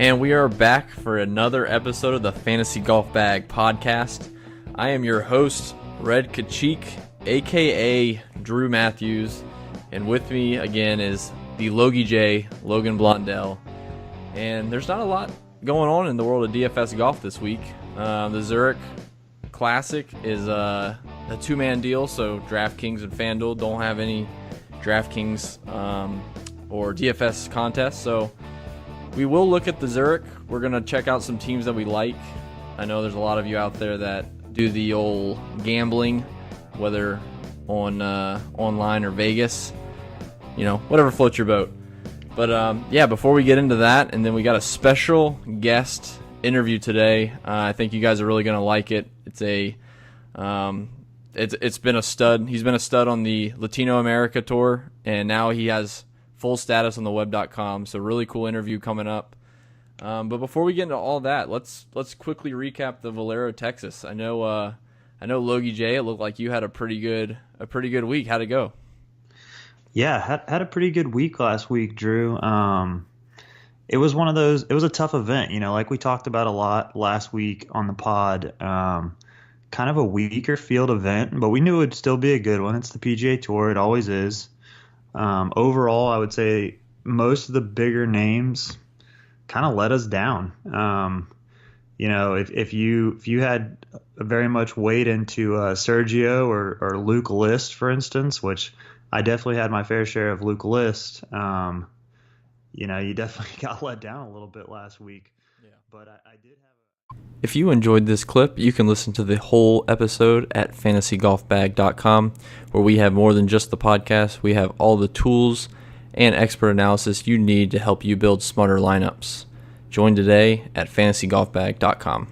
And we are back for another episode of the Fantasy Golf Bag podcast. I am your host, Redkacheek, aka Drew Matthews, and with me again is the LogeyJ, Logan Blondell. And there's not a lot going on in the world of DFS golf this week. The Zurich Classic is a two-man deal, so DraftKings and FanDuel don't have any DraftKings or DFS contests, so we will look at the Zurich. We're going to check out some teams that we like. I know there's a lot of you out there that do the old gambling, whether on online or Vegas, whatever floats your boat. But before we get into that, and then we got a special guest interview today. I think you guys are really going to like it. It's been a stud. He's been a stud on the Latino America tour, and now he has full status on the web.com. So really cool interview coming up. But before we get into all that, let's quickly recap the Valero Texas. I know LogeyJ, it looked like you had a pretty good week. How'd it go? Yeah, had a pretty good week last week, Drew. It was one of those. It was a tough event, like we talked about a lot last week on the pod. Kind of a weaker field event, but we knew it would still be a good one. It's the PGA Tour; it always is. Overall, I would say most of the bigger names kind of let us down. If you had very much weight into Sergio or Luke List, for instance, which I definitely had my fair share of Luke List. You definitely got let down a little bit last week. Yeah. But I did have If you enjoyed this clip, you can listen to the whole episode at fantasygolfbag.com, where we have more than just the podcast. We have all the tools and expert analysis you need to help you build smarter lineups. Join today at fantasygolfbag.com.